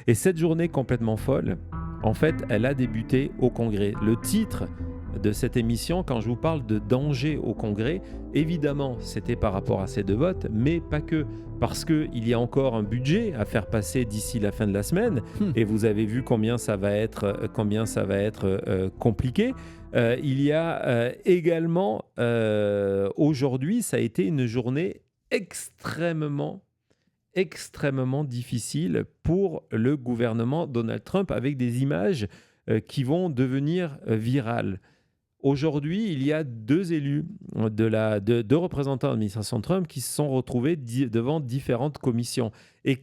Et cette journée complètement folle, en fait, elle a débuté au Congrès. Le titre de cette émission, quand je vous parle de danger au Congrès, évidemment, c'était par rapport à ces deux votes, mais pas que, parce qu'il y a encore un budget à faire passer d'ici la fin de la semaine, et vous avez vu combien ça va être compliqué. Il y a également, aujourd'hui, ça a été une journée extrêmement difficile pour le gouvernement Donald Trump, avec des images qui vont devenir virales. Aujourd'hui, il y a deux élus, deux représentants de l'administration Trump qui se sont retrouvés devant différentes commissions. Et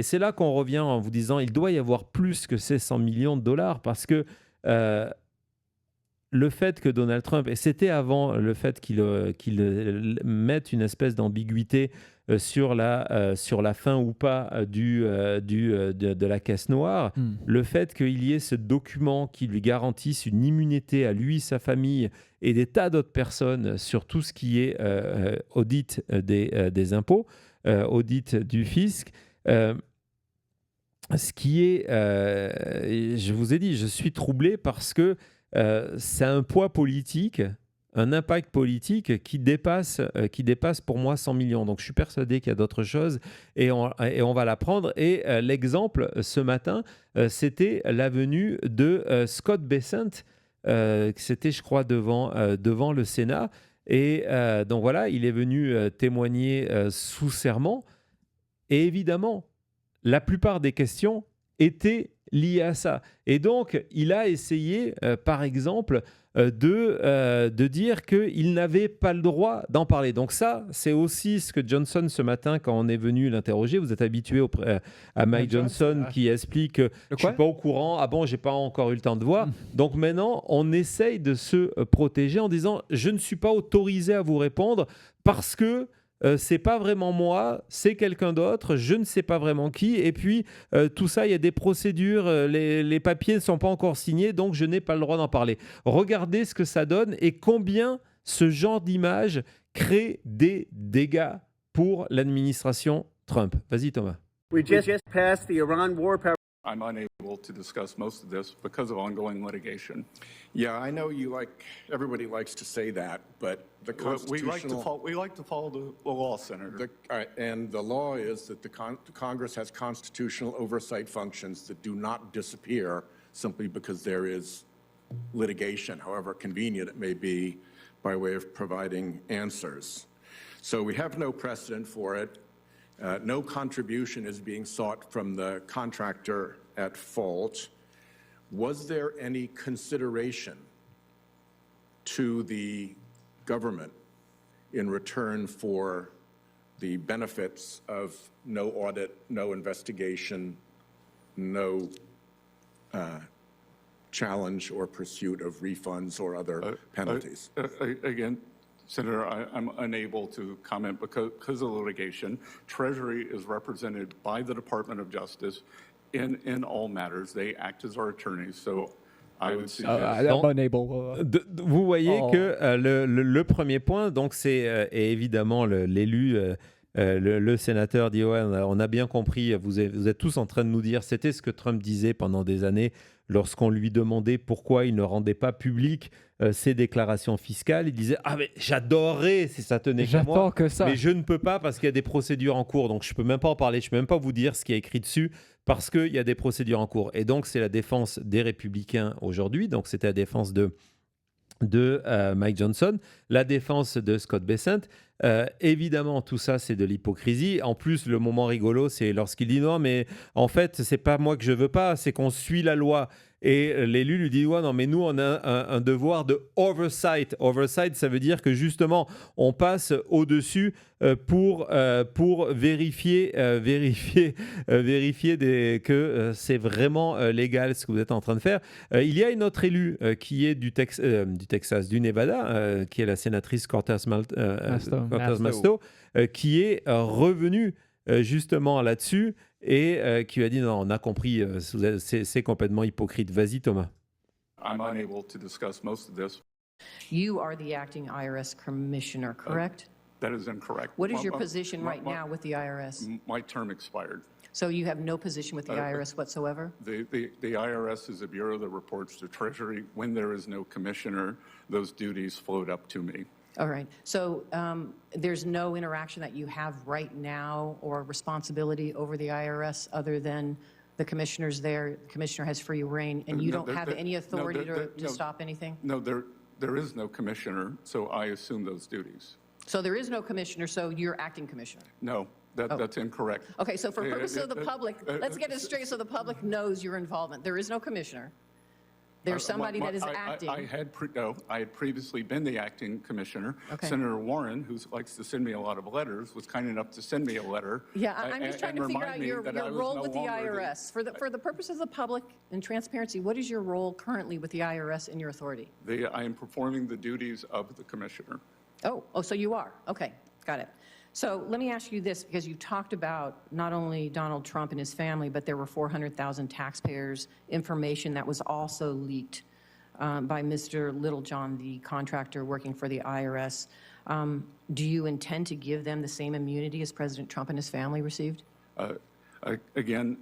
c'est là qu'on revient en vous disant, il doit y avoir plus que ces 100 millions de dollars, parce que le fait que Donald Trump, et c'était avant le fait qu'il mette une espèce d'ambiguïté sur la fin ou pas de la caisse noire, le fait qu'il y ait ce document qui lui garantisse une immunité à lui, sa famille et des tas d'autres personnes sur tout ce qui est audit des impôts, audit du fisc. Ce qui est, je vous ai dit, je suis troublé parce que c'est un poids politique, un impact politique qui dépasse pour moi 100 millions. Donc je suis persuadé qu'il y a d'autres choses et on va l'apprendre. Et l'exemple ce matin, c'était la venue de Scott Bessent, c'était je crois devant le Sénat. Et donc voilà, il est venu témoigner sous serment. Et évidemment, la plupart des questions étaient liées à ça. Et donc, il a essayé, par exemple, de dire qu'il n'avait pas le droit d'en parler. Donc ça, c'est aussi ce que Johnson, ce matin, quand on est venu l'interroger, vous êtes habitué à Mike Johnson qui explique que je ne suis pas au courant, ah bon, j'ai pas encore eu le temps de voir. Donc maintenant, on essaye de se protéger en disant, je ne suis pas autorisé à vous répondre parce que c'est pas vraiment moi, c'est quelqu'un d'autre, je ne sais pas vraiment qui. Et puis, tout ça, il y a des procédures, les papiers ne sont pas encore signés, donc je n'ai pas le droit d'en parler. Regardez ce que ça donne et combien ce genre d'image crée des dégâts pour l'administration Trump. Vas-y, Thomas. We just passed the Iran war power. I'm unable to discuss most of this because of ongoing litigation. Yeah, I know everybody likes to say that, but the constitutional... We like to follow the law, Senator. And the law is that the Congress has constitutional oversight functions that do not disappear simply because there is litigation, however convenient it may be, by way of providing answers. So we have no precedent for it. No contribution is being sought from the contractor at fault. Was there any consideration to the government in return for the benefits of no audit, no investigation, no challenge or pursuit of refunds or other penalties? Again, Senator, I'm unable to comment because of litigation. Treasury is represented by the Department of Justice in all matters. They act as our attorneys, so I would suggest... Vous voyez que le premier point, donc c'est évidemment l'élu, le sénateur dit ouais, on a bien compris, vous êtes tous en train de nous dire, c'était ce que Trump disait pendant des années lorsqu'on lui demandait pourquoi il ne rendait pas public ses déclarations fiscales. Il disait « Ah, mais j'adorerais si ça tenait qu'à moi, mais je ne peux pas parce qu'il y a des procédures en cours. Donc, je ne peux même pas en parler, je ne peux même pas vous dire ce qui est écrit dessus parce qu'il y a des procédures en cours. » Et donc, c'est la défense des républicains aujourd'hui. Donc, c'était la défense de Mike Johnson, la défense de Scott Bessent. Évidemment, tout ça, c'est de l'hypocrisie. En plus, le moment rigolo, c'est lorsqu'il dit non, mais en fait, c'est pas moi que je veux pas, c'est qu'on suit la loi. Et l'élu lui dit ouais, non, mais nous, on a un devoir de oversight. Oversight, ça veut dire que justement, on passe au-dessus pour vérifier que c'est vraiment légal ce que vous êtes en train de faire. Il y a une autre élue qui est du Texas, du Nevada, qui est la sénatrice Cortez Masto, qui est revenue justement là-dessus et qui lui a dit non, on a compris, c'est complètement hypocrite. Vas-y, Thomas. I'm unable to discuss most of this. You are the acting IRS commissioner, correct? That is incorrect. What is your position right now with the IRS? My term expired. So you have no position with the IRS whatsoever? The IRS is a bureau that reports to Treasury. When there is no commissioner, those duties float up to me. All right. So there's no interaction that you have right now or responsibility over the IRS other than the commissioner's there, the commissioner has free reign, and you don't have any authority to stop anything? No, there is no commissioner, so I assume those duties. So there is no commissioner, so you're acting commissioner? No, that's incorrect. Okay, so for purposes of the public, let's get it straight so the public knows your involvement. There is no commissioner. There's somebody that is acting. I had previously been the acting commissioner. Okay. Senator Warren, who likes to send me a lot of letters, was kind enough to send me a letter. Yeah, I'm just trying to figure out your role no with the IRS. For the purpose of the public and transparency, what is your role currently with the IRS in your authority? I am performing the duties of the commissioner. Oh, so you are. Okay, got it. So let me ask you this, because you talked about not only Donald Trump and his family, but there were 400,000 taxpayers' information that was also leaked by Mr. Littlejohn, the contractor working for the IRS. Do you intend to give them the same immunity as President Trump and his family received? Again,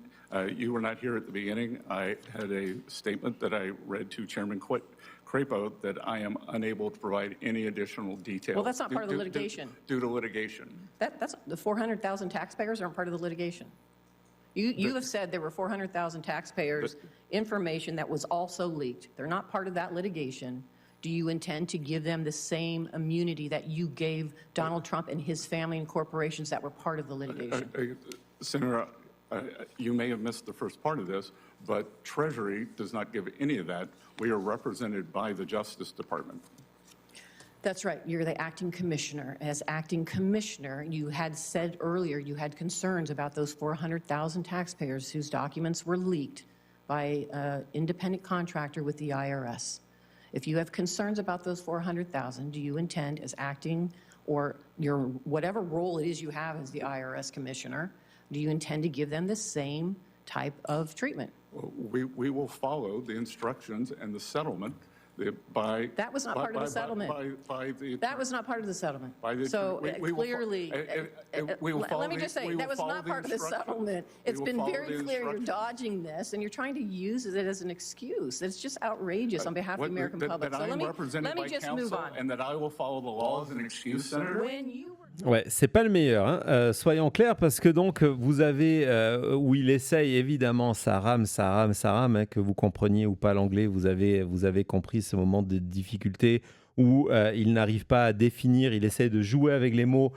you were not here at the beginning. I had a statement that I read to Chairman Crapo that I am unable to provide any additional details. Well, that's not part of the litigation. Due to litigation. That's the 400,000 taxpayers aren't part of the litigation. You have said there were 400,000 taxpayers' information that was also leaked. They're not part of that litigation. Do you intend to give them the same immunity that you gave Donald Trump and his family and corporations that were part of the litigation? Senator, you may have missed the first part of this, but Treasury does not give any of that. We are represented by the Justice Department. That's right. You're the acting commissioner. As acting commissioner, you had said earlier you had concerns about those 400,000 taxpayers whose documents were leaked by an independent contractor with the IRS. If you have concerns about those 400,000, do you intend, as acting or your whatever role it is you have as the IRS commissioner, do you intend to give them the same type of treatment? We will follow the instructions and the settlement by... That was not part of the settlement. That was not part of the settlement. So clearly, let me just say, that was not part of the settlement. It's been very clear you're dodging this, and you're trying to use it as an excuse. It's just outrageous on behalf of the American public. So let me just move on. And that I will follow the law as an excuse, Senator? When you were... Ouais, c'est pas le meilleur, hein. Soyons clairs, parce que donc vous avez, où il essaye évidemment, ça rame, hein, que vous compreniez ou pas l'anglais, vous avez compris ce moment de difficulté où il n'arrive pas à définir, il essaie de jouer avec les mots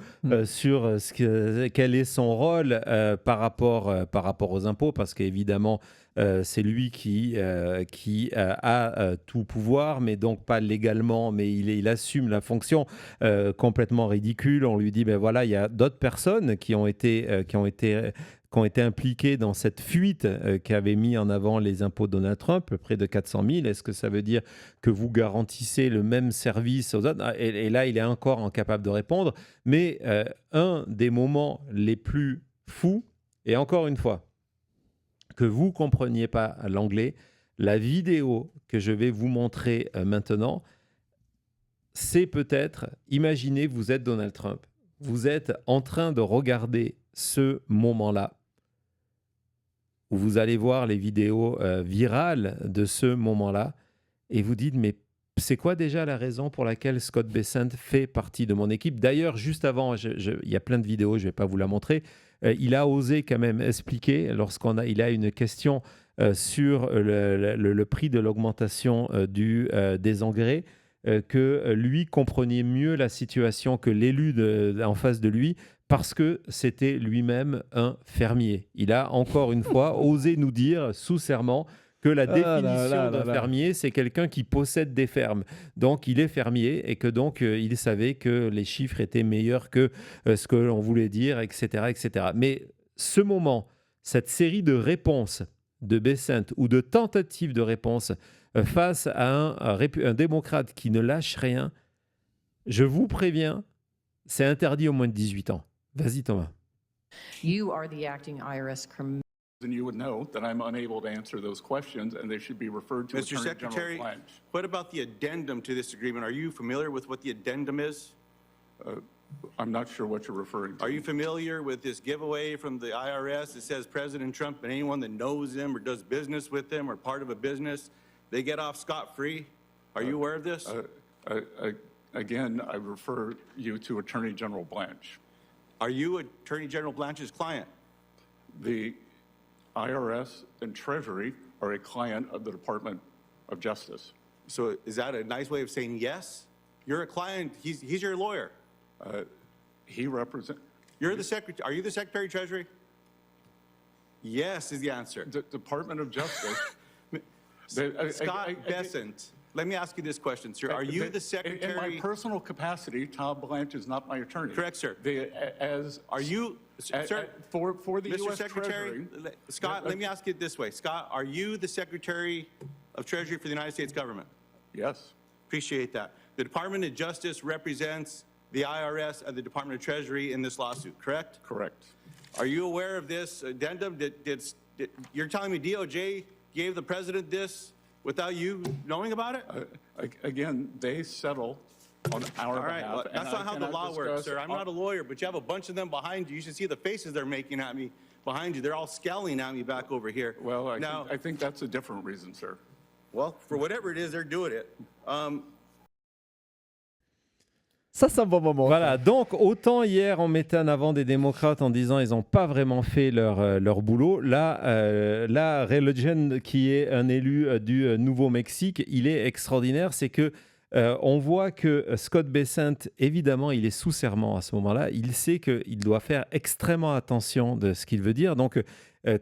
sur quel est son rôle par rapport aux impôts, parce qu'évidemment, c'est lui qui a tout pouvoir, mais donc pas légalement, mais il assume la fonction complètement ridicule. On lui dit, ben voilà, il y a d'autres personnes qui ont été impliquées dans cette fuite qu'avait mis en avant les impôts de Donald Trump, près de 400 000. Est-ce que ça veut dire que vous garantissez le même service aux autres? Et là, il est encore incapable de répondre. Mais un des moments les plus fous, et encore une fois, que vous ne compreniez pas l'anglais, la vidéo que je vais vous montrer maintenant, c'est peut-être, imaginez, vous êtes Donald Trump, vous êtes en train de regarder ce moment-là, où vous allez voir les vidéos virales de ce moment-là, et vous dites, mais c'est quoi déjà la raison pour laquelle Scott Bessent fait partie de mon équipe? D'ailleurs, juste avant, il y a plein de vidéos, je ne vais pas vous la montrer, il a osé quand même expliquer, il a une question sur le prix de l'augmentation des engrais, que lui comprenait mieux la situation que l'élu en face de lui, parce que c'était lui-même un fermier. Il a encore une fois osé nous dire sous serment que la définition d'un fermier, c'est quelqu'un qui possède des fermes. Donc, il est fermier et que donc, il savait que les chiffres étaient meilleurs que ce que l'on voulait dire, etc., etc. Mais ce moment, cette série de réponses de Bessent ou de tentatives de réponse face à un démocrate qui ne lâche rien, je vous préviens, c'est interdit aux moins de 18 ans. Vas-y, Thomas. You are the acting IRS commissioner. And you would know that I'm unable to answer those questions, and they should be referred to Mr. Attorney Secretary, General Blanche. what about the addendum to this agreement? Are you familiar with what the addendum is? I'm not sure what you're referring to. Are you familiar with this giveaway from the IRS that says President Trump and anyone that knows him or does business with him or part of a business, they get off scot-free? Are you aware of this? Again, I refer you to Attorney General Blanche. Are you Attorney General Blanche's client? The IRS and Treasury are a client of the Department of Justice. So is that a nice way of saying yes? You're a client. He's your lawyer. He represents You're the secretary. Are you the Secretary of Treasury? Yes is the answer. the Department of Justice. Scott Bessent, let me ask you this question, sir. Are you the In Secretary? my personal capacity, Tom Blanche is not my attorney. Correct, sir. Are you, sir, for the Mr. U.S. Secretary, Treasury? Scott, let me ask you it this way. Scott, are you the Secretary of Treasury for the United States government? Yes. Appreciate that. The Department of Justice represents the IRS and the Department of Treasury in this lawsuit, correct? Correct. Are you aware of this addendum? You're telling me DOJ gave the president this without you knowing about it? Again, they settle on our All right, behalf. well, and that's I not how the cannot law works, discuss sir. I'm not a lawyer, but you have a bunch of them behind you. You should see the faces they're making at me behind you. They're all scowling at me back over here. Well, now, I think that's a different reason, sir. well, for whatever it is, they're doing it. Ça, c'est un bon moment. Voilà, donc autant hier on mettait en avant des démocrates en disant ils n'ont pas vraiment fait leur boulot. Là, Ray Legend, qui est un élu du Nouveau-Mexique, il est extraordinaire. C'est que on voit que Scott Bessent, évidemment, il est sous serment à ce moment-là. Il sait qu'il doit faire extrêmement attention de ce qu'il veut dire. Donc,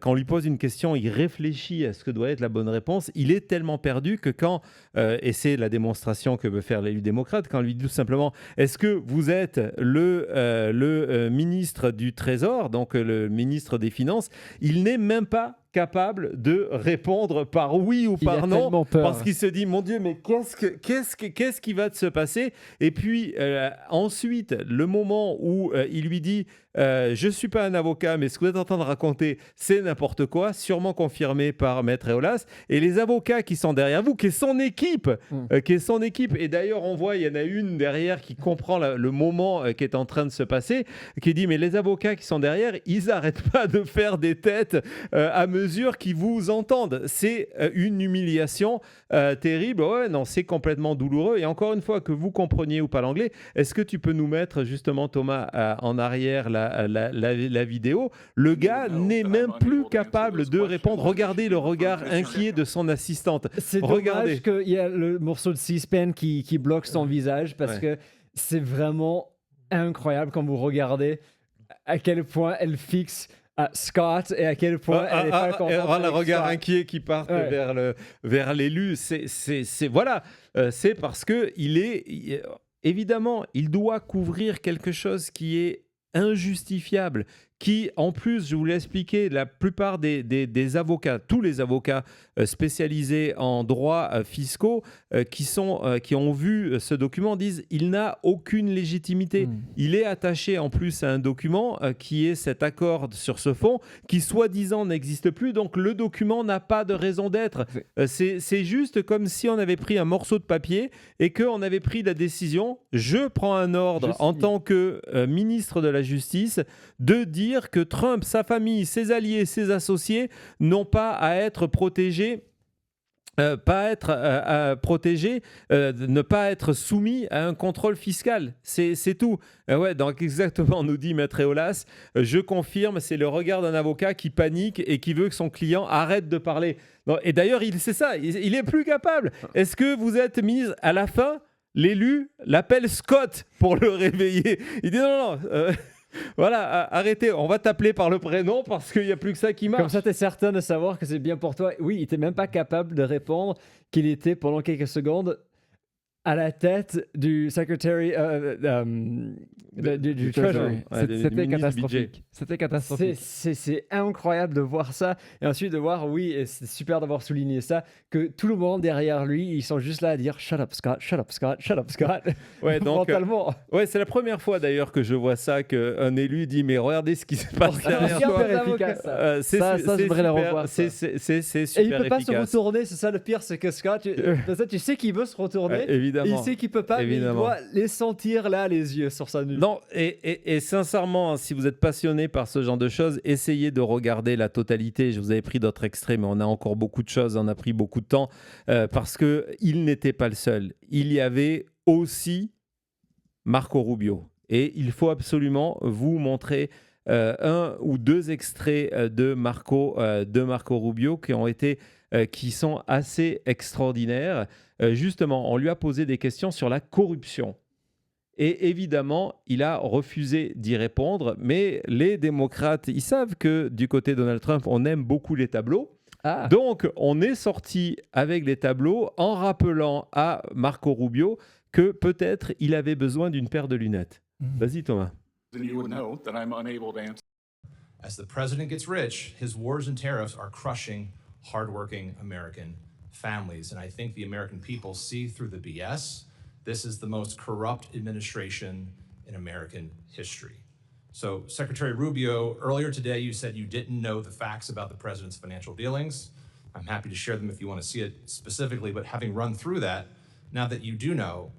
quand on lui pose une question, il réfléchit à ce que doit être la bonne réponse. Il est tellement perdu que quand, et c'est la démonstration que veut faire l'élu démocrate, quand on lui dit tout simplement « Est-ce que vous êtes le ministre du Trésor, donc le ministre des Finances ?» Il n'est même pas capable de répondre par oui ou par non, parce qu'il se dit mon Dieu, mais qu'est-ce qui va se passer? Et puis ensuite, le moment où il lui dit je suis pas un avocat, mais ce que vous êtes en train de raconter, c'est n'importe quoi, sûrement confirmé par Maître Eolas, et les avocats qui sont derrière vous, qui est son équipe, et d'ailleurs on voit, il y en a une derrière qui comprend le moment qui est en train de se passer, qui dit mais les avocats qui sont derrière, ils n'arrêtent pas de faire des têtes à mesure qu'ils vous entendent. C'est une humiliation terrible. Ouais, non, c'est complètement douloureux. Et encore une fois, que vous compreniez ou pas l'anglais, est-ce que tu peux nous mettre justement, Thomas, en arrière la vidéo? Le gars n'est même plus capable de répondre. Regardez le regard inquiet de son assistante. C'est dommage qu'il y a le morceau de C-SPAN qui bloque son visage, parce que c'est vraiment incroyable quand vous regardez à quel point elle fixe Scott et à quel point elle est pas contente. Le regard inquiet qui part vers l'élu, voilà, c'est parce que évidemment, il doit couvrir quelque chose qui est injustifiable, qui, en plus, je vous l'ai expliqué, la plupart des avocats, tous les avocats spécialisés en droits fiscaux qui ont vu ce document disent il n'a aucune légitimité. Il est attaché en plus à un document qui est cet accord sur ce fonds qui, soi-disant, n'existe plus. Donc, le document n'a pas de raison d'être. C'est juste comme si on avait pris un morceau de papier et qu'on avait pris la décision, je prends un ordre en tant que ministre de la Justice, de dire que Trump, sa famille, ses alliés, ses associés n'ont pas à être protégés, ne pas être soumis à un contrôle fiscal. C'est tout. Ouais, donc exactement, nous dit Maître Eolas, je confirme, c'est le regard d'un avocat qui panique et qui veut que son client arrête de parler. Non, et d'ailleurs, c'est ça, il est plus capable. Est-ce que vous êtes ministre? À la fin, l'élu l'appelle Scott pour le réveiller. Il dit non. Voilà, arrêtez, on va t'appeler par le prénom parce qu'il n'y a plus que ça qui marche. Comme ça, tu es certain de savoir que c'est bien pour toi. Oui, il n'était même pas capable de répondre qu'il était, pendant quelques secondes, à la tête du Secretary du Treasury. C'était catastrophique. C'était catastrophique. C'est incroyable de voir ça. Et ensuite de voir, oui, et c'est super d'avoir souligné ça, que tout le monde derrière lui, ils sont juste là à dire « Shut up, Scott, shut up, Scott, shut up, Scott ». Ouais, donc, mentalement. C'est la première fois d'ailleurs que je vois ça, qu'un élu dit « Mais regardez ce qui se passe derrière toi ». C'est super efficace. Ça, je voudrais le revoir. C'est super efficace. Et il ne peut pas se retourner, c'est ça le pire, c'est que Scott, tu sais qu'il veut se retourner. Évidemment. évidemment. Il sait qu'il peut pas, mais il Évidemment. doit les sentir là, les yeux sur sa nuque. Non, et sincèrement, hein, si vous êtes passionné par ce genre de choses, essayez de regarder la totalité. Je vous avais pris d'autres extraits, mais on a encore beaucoup de choses, on a pris beaucoup de temps, parce qu'il n'était pas le seul. Il y avait aussi Marco Rubio. Et il faut absolument vous montrer un ou deux extraits de Marco Rubio qui sont assez extraordinaires. Justement, on lui a posé des questions sur la corruption. Et évidemment, il a refusé d'y répondre. Mais les démocrates, ils savent que du côté de Donald Trump, on aime beaucoup les tableaux. Ah, Donc, on est sorti avec les tableaux en rappelant à Marco Rubio que peut-être il avait besoin d'une paire de lunettes. Vas-y, Thomas. Then you would know that I'm unable to answer. As the president gets rich, his wars and tariffs are crushing hardworking American families. And I think the American people see through the BS. This is the most corrupt administration in American history. So, Secretary Rubio, earlier today you said you didn't know the facts about the president's financial dealings. I'm happy to share them if you want to see it specifically, but having run through that, now that you do know,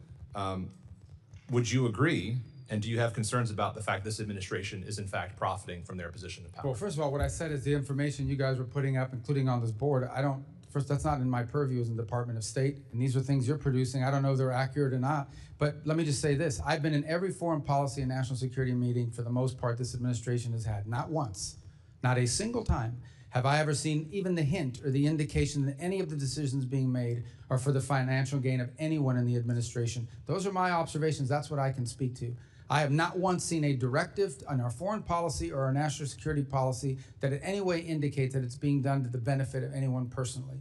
would you agree? And do you have concerns about the fact this administration is in fact profiting from their position of power? Well, first of all, what I said is the information you guys were putting up, including on this board, first, that's not in my purview as in the Department of State. And these are things you're producing. I don't know if they're accurate or not. But let me just say this. I've been in every foreign policy and national security meeting for the most part this administration has had. Not once, not a single time have I ever seen even the hint or the indication that any of the decisions being made are for the financial gain of anyone in the administration. Those are my observations. That's what I can speak to. I have not once seen a directive on our foreign policy or our national security policy that in any way indicates that it's being done to the benefit of anyone personally.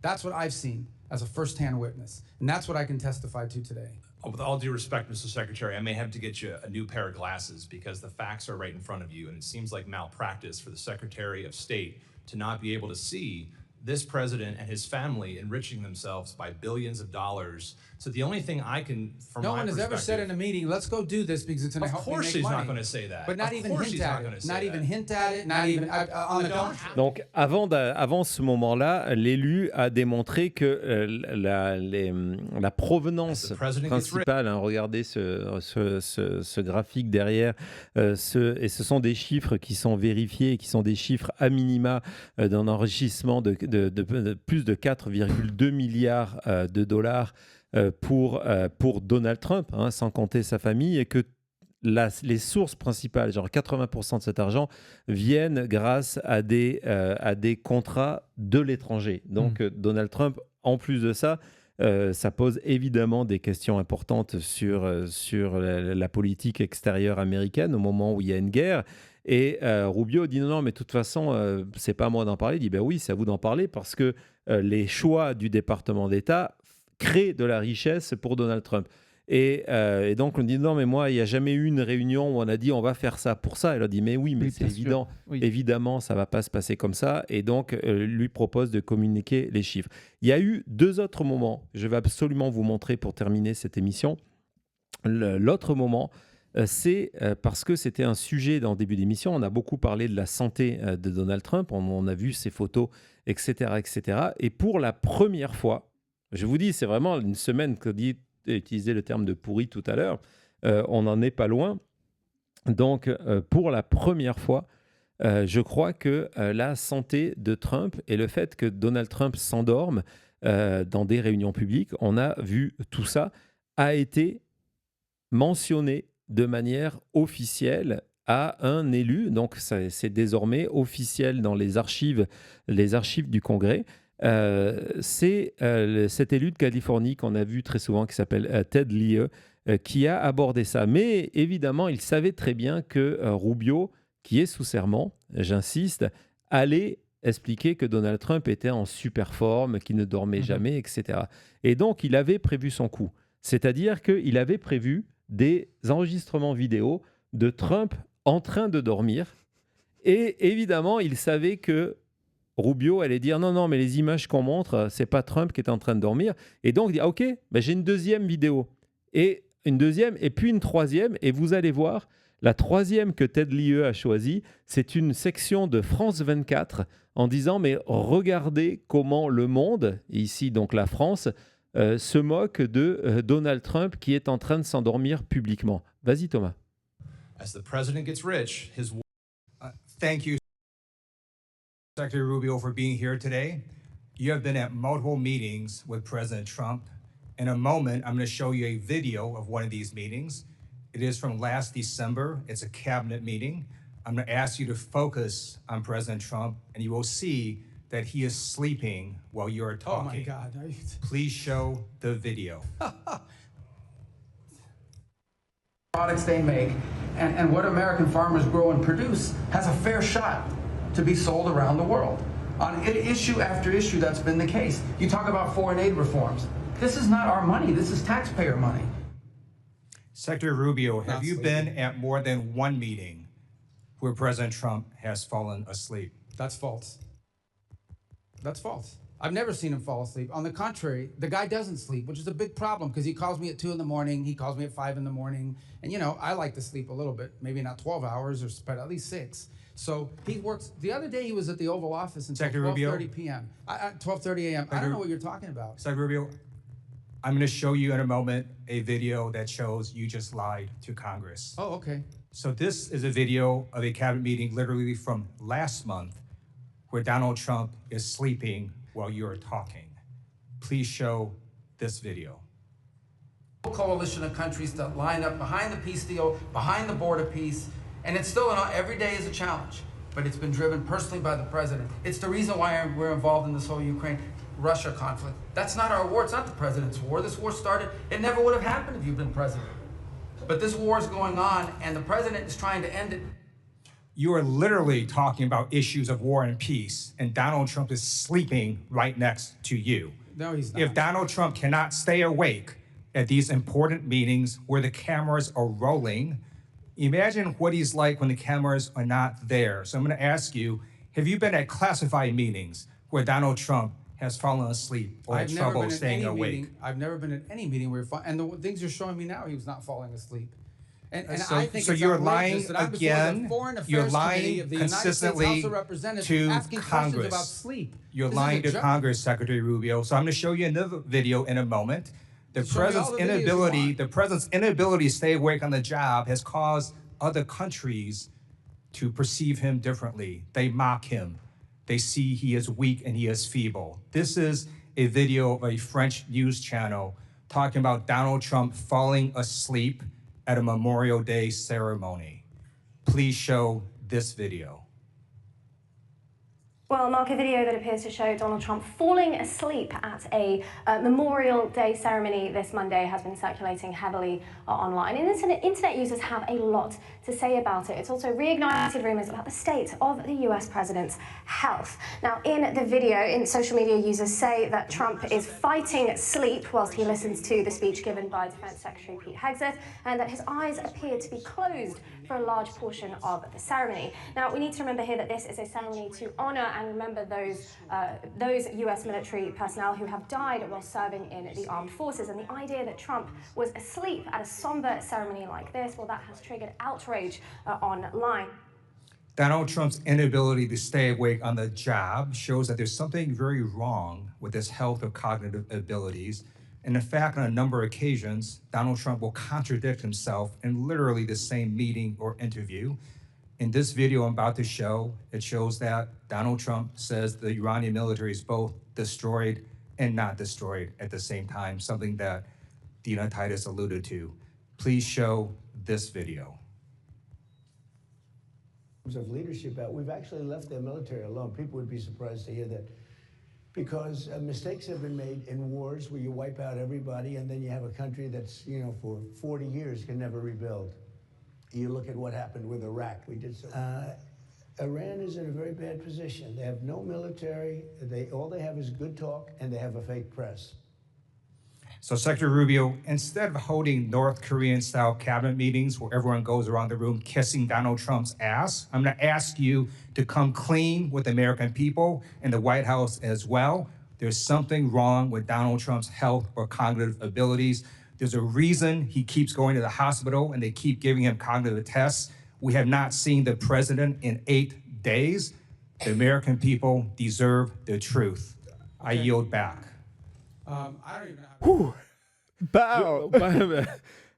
That's what I've seen as a firsthand witness, and that's what I can testify to today. With all due respect, Mr. Secretary, I may have to get you a new pair of glasses because the facts are right in front of you, and it seems like malpractice for the Secretary of State to not be able to see this president and his family enriching themselves by billions of dollars. So the only thing I can, from No my one has ever said in a meeting, let's go do this because it's going to Of help me course make he's money. not going to say that. But not Of even course hint he's at not it. going to say Not that. even hint at it. Not even on the don't. Donc, avant ce moment-là, l'élu a démontré que la provenance principale, hein, regardez ce graphique derrière, et ce sont des chiffres qui sont vérifiés, qui sont des chiffres à minima d'un enrichissement de plus de 4,2 milliards de dollars pour Donald Trump, hein, sans compter sa famille, et que les sources principales, genre 80% de cet argent, viennent grâce à des contrats de l'étranger. Donc, Donald Trump, en plus de ça, ça pose évidemment des questions importantes sur la politique extérieure américaine au moment où il y a une guerre. Et Rubio dit non, mais de toute façon, c'est pas à moi d'en parler. Il dit ben oui, c'est à vous d'en parler parce que les choix du département d'État créent de la richesse pour Donald Trump. Et donc on dit non, mais moi, il n'y a jamais eu une réunion où on a dit on va faire ça pour ça. Elle a dit mais oui, mais Oui, c'est bien sûr. évident. Oui. Évidemment, ça ne va pas se passer comme ça. Et donc, lui propose de communiquer les chiffres. Il y a eu deux autres moments. Je vais absolument vous montrer pour terminer cette émission. L'autre moment, c'est parce que c'était un sujet dans le début d'émission. On a beaucoup parlé de la santé de Donald Trump. On a vu ses photos, etc., etc. Et pour la première fois, je vous dis, c'est vraiment une semaine que dit utiliser le terme de pourri tout à l'heure. On n'en est pas loin. Donc, pour la première fois, je crois que la santé de Trump et le fait que Donald Trump s'endorme dans des réunions publiques, on a vu tout ça, a été mentionné de manière officielle à un élu. Donc, c'est désormais officiel dans les archives du Congrès. C'est cet élu de Californie qu'on a vu très souvent, qui s'appelle Ted Lieu, qui a abordé ça. Mais évidemment, il savait très bien que Rubio, qui est sous serment, j'insiste, allait expliquer que Donald Trump était en super forme, qu'il ne dormait jamais, etc. Et donc, il avait prévu son coup. C'est-à-dire qu'il avait prévu des enregistrements vidéo de Trump en train de dormir. Et évidemment, il savait que Rubio allait dire non, mais les images qu'on montre, c'est pas Trump qui est en train de dormir. Et donc, il dit ok, ben, j'ai une deuxième vidéo. Et une deuxième, et puis une troisième. Et vous allez voir, la troisième que Ted Lieu a choisie, c'est une section de France 24 en disant mais regardez comment le monde, et ici donc la France, se moque de Donald Trump qui est en train de s'endormir publiquement. Vas-y Thomas. As the president gets rich, his thank you, Secretary Rubio, for being here today. You have been at multiple meetings with President Trump. In a moment, I'm going to show you a video of one of these meetings. It is from last December. It's a cabinet meeting. I'm going to ask you to focus on President Trump, and you will see that he is sleeping while you are talking. Oh my God. Please show the video. Products they make and what American farmers grow and produce has a fair shot to be sold around the world. On issue after issue, that's been the case. You talk about foreign aid reforms. This is not our money. This is taxpayer money. Secretary Rubio, have you been at more than one meeting where President Trump has fallen asleep? That's false. That's false. I've never seen him fall asleep. On the contrary, the guy doesn't sleep, which is a big problem because he calls me at 2 in the morning. He calls me at 5 in the morning. And, you know, I like to sleep a little bit, maybe not 12 hours, but at least 6. So he works. The other day he was at the Oval Office until 12:30 p.m. 12:30 a.m. I don't know what you're talking about. Secretary Rubio, I'm going to show you in a moment a video that shows you just lied to Congress. Oh, okay. So this is a video of a cabinet meeting literally from last month where Donald Trump is sleeping while you are talking. Please show this video. Coalition of countries that line up behind the peace deal, behind the border peace, and it's still every day is a challenge, but it's been driven personally by the president. It's the reason why we're involved in this whole Ukraine-Russia conflict. That's not our war. It's not the president's war. This war started. It never would have happened if you'd been president. But this war is going on, and the president is trying to end it. You are literally talking about issues of war and peace, and Donald Trump is sleeping right next to you. No, he's not. If Donald Trump cannot stay awake at these important meetings where the cameras are rolling, imagine what he's like when the cameras are not there. So I'm going to ask you, have you been at classified meetings where Donald Trump has fallen asleep or had trouble staying awake? I've never been at any meeting where, and the things you're showing me now, he was not falling asleep. And So, I think so it's you're outrageous lying that I'm before the again. Foreign Affairs You're Committee lying of the United States consistently House of Representatives to asking questions about Congress. sleep. You're This is lying a to joke. Congress, Secretary Rubio. So I'm going to show you another video in a moment. The Show me all president's the videos you inability, want. the president's inability to stay awake on the job has caused other countries to perceive him differently. They mock him. They see he is weak and he is feeble. This is a video of a French news channel talking about Donald Trump falling asleep at a Memorial Day ceremony. Please show this video. Well, Mark, a video that appears to show Donald Trump falling asleep at a Memorial Day ceremony this Monday has been circulating heavily online. And internet users have a lot to say about it. It's also reignited rumours about the state of the US president's health. Now, in the video, social media users say that Trump is fighting sleep whilst he listens to the speech given by Defense Secretary Pete Hegseth, and that his eyes appear to be closed for a large portion of the ceremony. Now, we need to remember here that this is a ceremony to honour and remember those US military personnel who have died while serving in the armed forces. And the idea that Trump was asleep at a somber ceremony like this, well, that has triggered outrage online. Donald Trump's inability to stay awake on the job shows that there's something very wrong with his health or cognitive abilities. And in fact, on a number of occasions, Donald Trump will contradict himself in literally the same meeting or interview. In this video I'm about to show, it shows that Donald Trump says the Iranian military is both destroyed and not destroyed at the same time, something that Dina Titus alluded to. Please show this video. Of leadership, we've actually left their military alone. People would be surprised to hear that, because mistakes have been made in wars where you wipe out everybody and then you have a country that's, for 40 years can never rebuild. You look at what happened with Iraq. We did so. Iran is in a very bad position. They have no military. All they have is good talk, and they have a fake press. So Secretary Rubio, instead of holding North Korean-style cabinet meetings where everyone goes around the room kissing Donald Trump's ass, I'm going to ask you to come clean with the American people and the White House as well. There's something wrong with Donald Trump's health or cognitive abilities. There's a reason he keeps going to the hospital and they keep giving him cognitive tests. We have not seen the president in 8 days. The American people deserve the truth. I yield back. I don't even know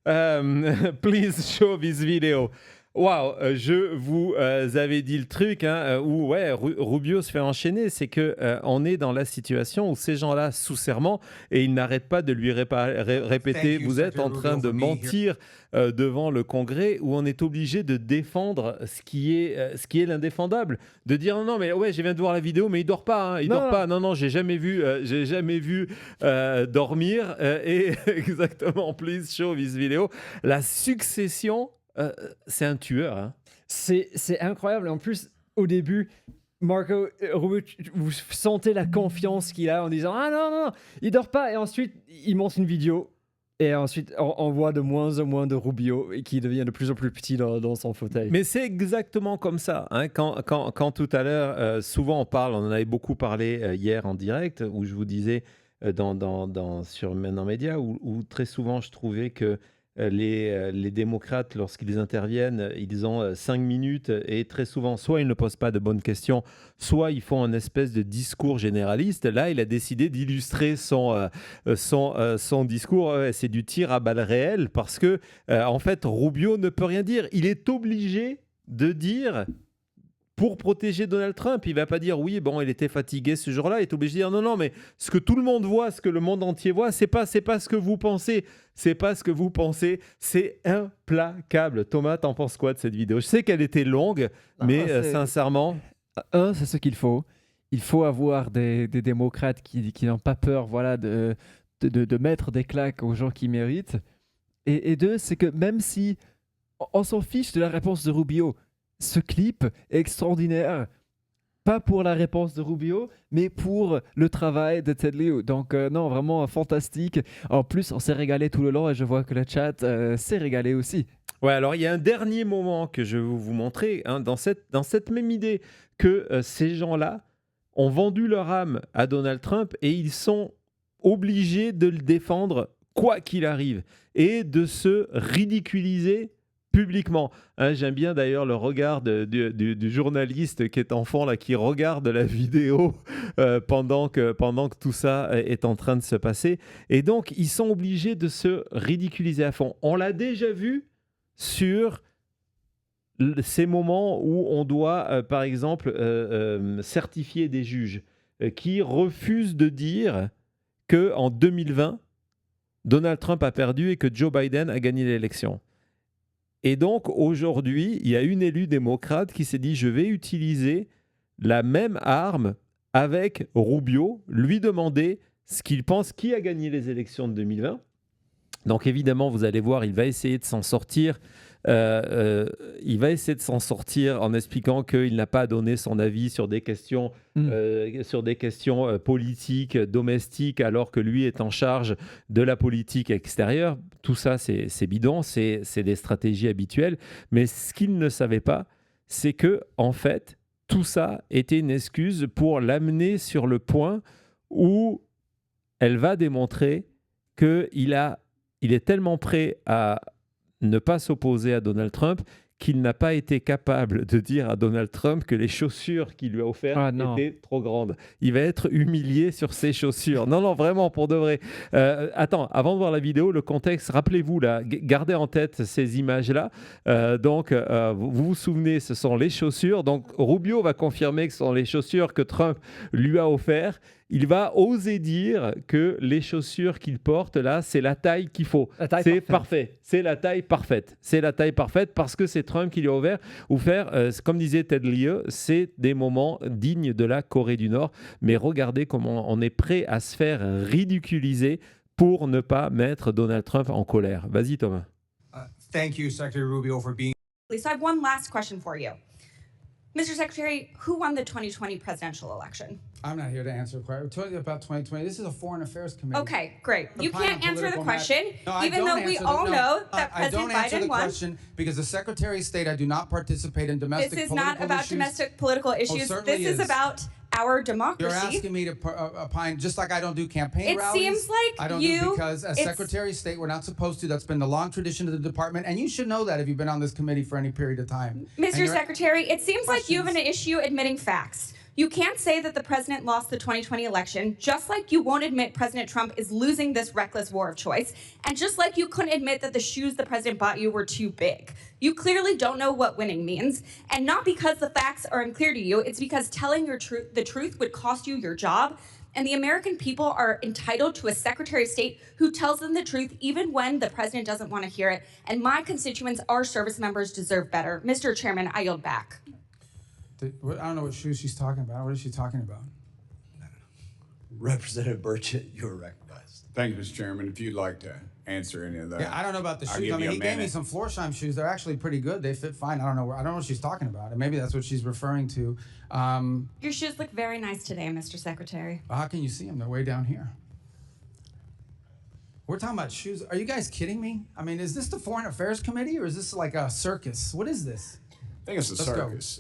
how Please show this video. Waouh, je vous avais dit le truc où Rubio se fait enchaîner, c'est que on est dans la situation où ces gens-là sous serment et ils n'arrêtent pas de lui répéter vous êtes en train de mentir devant le Congrès, où on est obligé de défendre ce qui est l'indéfendable, de dire non mais ouais, je viens de voir la vidéo mais il dort pas, dort pas, non j'ai jamais vu dormir et exactement, please show this video, la succession. C'est un tueur. Hein. C'est incroyable. En plus, au début, Marco Rubio, vous sentez la confiance qu'il a en disant ah non, il dort pas. Et ensuite, il monte une vidéo. Et ensuite, on voit de moins en moins de Rubio et qui devient de plus en plus petit dans son fauteuil. Mais c'est exactement comme ça. Hein. Quand tout à l'heure, souvent on en avait beaucoup parlé hier en direct, où je vous disais sur Maintenant Média, où très souvent je trouvais que les démocrates, lorsqu'ils interviennent, ils ont 5 minutes et très souvent, soit ils ne posent pas de bonnes questions, soit ils font un espèce de discours généraliste. Là, il a décidé d'illustrer son discours. C'est du tir à balles réelles parce que, en fait, Rubio ne peut rien dire. Il est obligé de dire... Pour protéger Donald Trump, il ne va pas dire oui, bon, il était fatigué ce jour-là. Il est obligé de dire non, mais ce que tout le monde voit, ce que le monde entier voit, c'est pas ce que vous pensez. C'est pas ce que vous pensez. C'est implacable. Thomas, t'en penses quoi de cette vidéo? Je sais qu'elle était longue, mais sincèrement... C'est ce qu'il faut. Il faut avoir des démocrates qui n'ont pas peur de mettre des claques aux gens qui méritent. Et deux, c'est que même si on s'en fiche de la réponse de Rubio, ce clip est extraordinaire, pas pour la réponse de Rubio, mais pour le travail de Ted Lieu. Donc non, vraiment fantastique. En plus, on s'est régalé tout le long et je vois que le chat s'est régalé aussi. Ouais, alors il y a un dernier moment que je veux vous montrer, dans cette même idée que ces gens-là ont vendu leur âme à Donald Trump et ils sont obligés de le défendre quoi qu'il arrive et de se ridiculiser publiquement. J'aime bien d'ailleurs le regard du journaliste qui est en fond là, qui regarde la vidéo pendant que tout ça est en train de se passer. Et donc, ils sont obligés de se ridiculiser à fond. On l'a déjà vu sur ces moments où on doit, par exemple, certifier des juges qui refusent de dire qu'en 2020, Donald Trump a perdu et que Joe Biden a gagné l'élection. Et donc, aujourd'hui, il y a une élue démocrate qui s'est dit « Je vais utiliser la même arme avec Rubio, lui demander ce qu'il pense qui a gagné les élections de 2020. » Donc, évidemment, vous allez voir, il va essayer de s'en sortir. En expliquant qu'il n'a pas donné son avis sur des questions, politiques, domestiques, alors que lui est en charge de la politique extérieure. Tout ça, c'est bidon, c'est des stratégies habituelles. Mais ce qu'il ne savait pas, c'est que, en fait, tout ça était une excuse pour l'amener sur le point où elle va démontrer qu'il est tellement prêt à ne pas s'opposer à Donald Trump qu'il n'a pas été capable de dire à Donald Trump que les chaussures qu'il lui a offertes étaient trop grandes. Il va être humilié sur ses chaussures. Non, vraiment, pour de vrai. Attends, avant de voir la vidéo, le contexte, rappelez-vous, là, gardez en tête ces images-là. Vous vous souvenez, ce sont les chaussures. Donc, Rubio va confirmer que ce sont les chaussures que Trump lui a offertes. Il va oser dire que les chaussures qu'il porte là, c'est la taille qu'il faut. C'est parfait. C'est la taille parfaite. C'est la taille parfaite parce que c'est Trump qui lui a offert. Comme disait Ted Lieu, c'est des moments dignes de la Corée du Nord. Mais regardez comment on est prêt à se faire ridiculiser pour ne pas mettre Donald Trump en colère. Vas-y, Thomas. Thank you, Secretary Rubio, for being... Lisa, I have one last question for you. Mr. Secretary, who won the 2020 presidential election? I'm not here to answer a question. We're talking about 2020. This is a Foreign Affairs Committee. Okay, great. You can't answer the political question, No, even though we all know that I don't President answer Biden the won. question because the Secretary of State, I do not participate in domestic This is political not about issues. domestic political issues. certainly This is about our democracy. You're asking me to opine, just like I don't do campaign rallies. It seems like I don't do because as Secretary of State, we're not supposed to. That's been the long tradition of the department, and you should know that if you've been on this committee for any period of time. Mr. Secretary, it seems like you have an issue admitting facts. You can't say that the president lost the 2020 election, just like you won't admit President Trump is losing this reckless war of choice, and just like you couldn't admit that the shoes the president bought you were too big. You clearly don't know what winning means, and not because the facts are unclear to you, it's because telling the truth would cost you your job, and the American people are entitled to a Secretary of State who tells them the truth even when the president doesn't want to hear it, and my constituents, our service members, deserve better. Mr. Chairman, I yield back. I don't know what shoes she's talking about. What is she talking about? Representative Burchett, you're recognized. Thank you, Mr. Chairman. If you'd like to answer any of that. Yeah, I don't know about the I'll shoes. give I mean, you a he gave me minute. some Florsheim shoes. They're actually pretty good. They fit fine. I don't know what she's talking about. And maybe that's what she's referring to. Your shoes look very nice today, Mr. Secretary. How can you see them? They're way down here. We're talking about shoes. Are you guys kidding me? I mean, is this the Foreign Affairs Committee or is this like a circus? What is this? I think it's a Let's go. circus,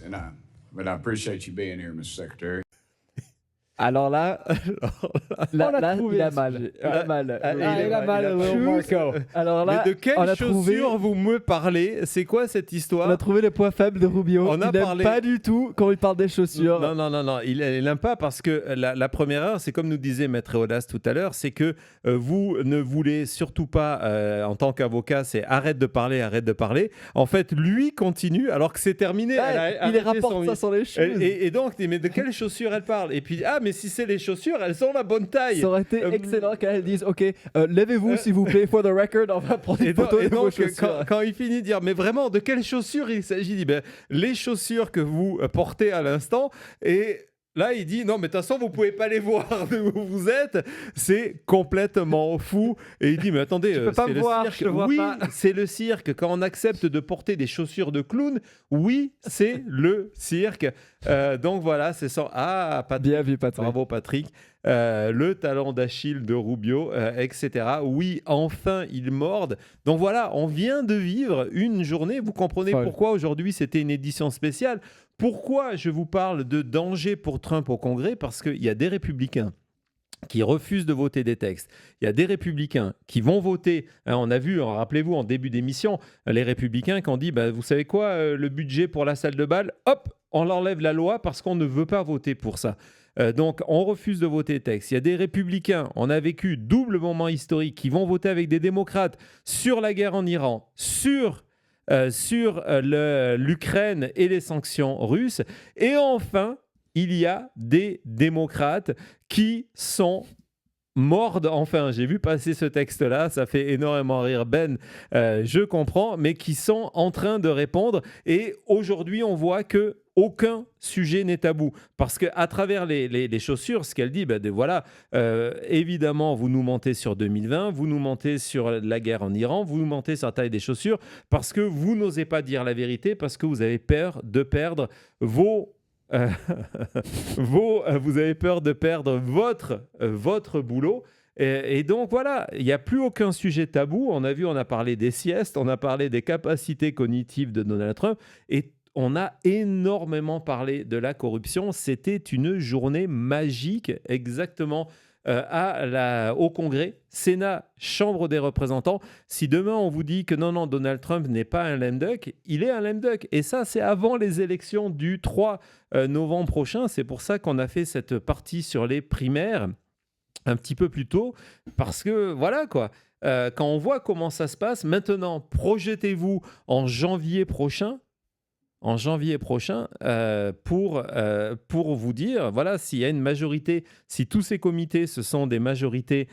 but I appreciate you being here, Mr. Secretary. Alors là, là, il a mal. Il a mal. il a mal, Will Marco. Alors là, mais de quelles on a chaussures trouvé, vous me parlez? C'est quoi cette histoire? on a trouvé les points faibles de Rubio. On a il n'aime parlé- pas du tout quand il parle des chaussures. Non, il n'aime pas parce que la première erreur, c'est comme nous disait Maître Audas tout à l'heure, c'est que vous ne voulez surtout pas, en tant qu'avocat, c'est arrête de parler. En fait, lui continue alors que c'est terminé. Ouais, Elle a il les arrêté rapporte ça sur les choses. Et donc, mais de quelles chaussures elle parle? Et puis, mais si c'est les chaussures, elles ont la bonne taille. Ça aurait été excellent qu'elle dise ok, levez-vous s'il vous plaît, for the record, on va prendre une photo de vos donc, chaussures. quand il finit de dire, mais vraiment, de quelles chaussures il s'agit? Il dit, ben, les chaussures que vous portez à l'instant. Et là, il dit, non, mais de toute façon, vous pouvez pas les voir d'où vous êtes. C'est complètement fou. Et il dit, mais attendez, Tu peux pas c'est me le voir, cirque. je te vois Oui, pas. c'est le cirque. Quand on accepte de porter des chaussures de clown, oui, c'est le cirque. Donc voilà, c'est ça. Ah, Patrick. Bien vu, Patrick. Bravo, Patrick. Le talent d'Achille de Rubio, etc. Oui, enfin, ils mordent. Donc voilà, on vient de vivre une journée. Vous comprenez Folle. pourquoi aujourd'hui c'était une édition spéciale. Pourquoi je vous parle de danger pour Trump au Congrès? Parce qu'il y a des républicains qui refusent de voter des textes. Il y a des républicains qui vont voter. On a vu, rappelez-vous, en début d'émission, les républicains qui ont dit, vous savez quoi, le budget pour la salle de bal, hop, on enlève la loi parce qu'on ne veut pas voter pour ça. Donc, on refuse de voter des textes. Il y a des républicains, on a vécu double moment historique, qui vont voter avec des démocrates sur la guerre en Iran, sur l'Ukraine et les sanctions russes. Et enfin, il y a des démocrates qui sont mordent, enfin, j'ai vu passer ce texte-là, ça fait énormément rire Ben, je comprends, mais qui sont en train de répondre. Et aujourd'hui, on voit que aucun sujet n'est tabou. Parce qu'à travers les chaussures, ce qu'elle dit, voilà, évidemment, vous nous mentez sur 2020, vous nous mentez sur la guerre en Iran, vous nous mentez sur la taille des chaussures, parce que vous n'osez pas dire la vérité, parce que vous avez peur de perdre vous avez peur de perdre votre boulot. Et donc voilà, il n'y a plus aucun sujet tabou. On a parlé des siestes, on a parlé des capacités cognitives de Donald Trump et on a énormément parlé de la corruption. C'était une journée magique, exactement. Au Congrès, Sénat, Chambre des représentants. Si demain on vous dit que non, Donald Trump n'est pas un lame duck, il est un lame duck. Et ça, c'est avant les élections du 3 novembre prochain. C'est pour ça qu'on a fait cette partie sur les primaires un petit peu plus tôt. Parce que voilà quoi. Quand on voit comment ça se passe, maintenant, projetez-vous en janvier prochain. Pour vous dire, voilà, s'il y a une majorité, si tous ces comités, ce sont des majorités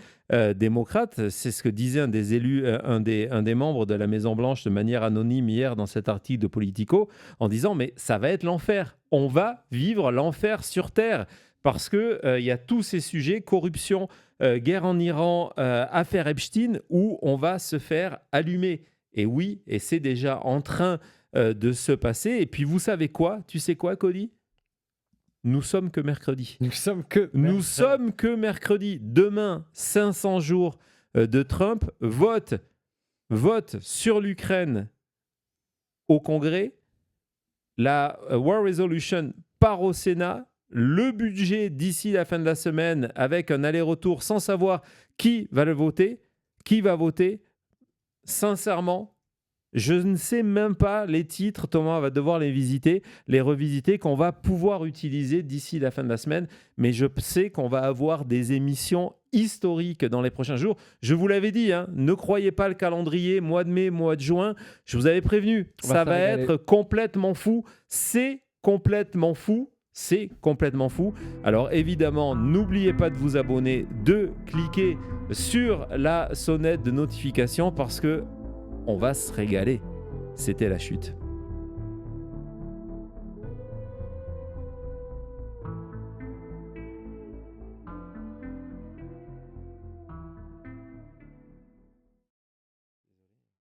démocrates, c'est ce que disait un des élus, un des membres de la Maison-Blanche de manière anonyme hier dans cet article de Politico, en disant, mais ça va être l'enfer. On va vivre l'enfer sur Terre. Parce qu'il y a tous ces sujets, corruption, guerre en Iran, affaire Epstein, où on va se faire allumer. Et oui, et c'est déjà en train de se passer. Et puis, vous savez quoi? Tu sais quoi, Cody? Nous sommes que mercredi. Nous sommes que mercredi. Demain, 500 jours de Trump. Vote sur l'Ukraine au Congrès. La War Resolution part au Sénat. Le budget d'ici la fin de la semaine avec un aller-retour sans savoir qui va le voter. Qui va voter? Sincèrement, Je ne sais même pas les titres, Thomas va devoir les revisiter, qu'on va pouvoir utiliser d'ici la fin de la semaine. Mais je sais qu'on va avoir des émissions historiques dans les prochains jours. Je vous l'avais dit, hein, ne croyez pas le calendrier, mois de mai, mois de juin. Je vous avais prévenu, ça va être complètement fou. C'est complètement fou. C'est complètement fou. Alors évidemment, n'oubliez pas de vous abonner, de cliquer sur la sonnette de notification parce que on va se régaler. C'était La Chute.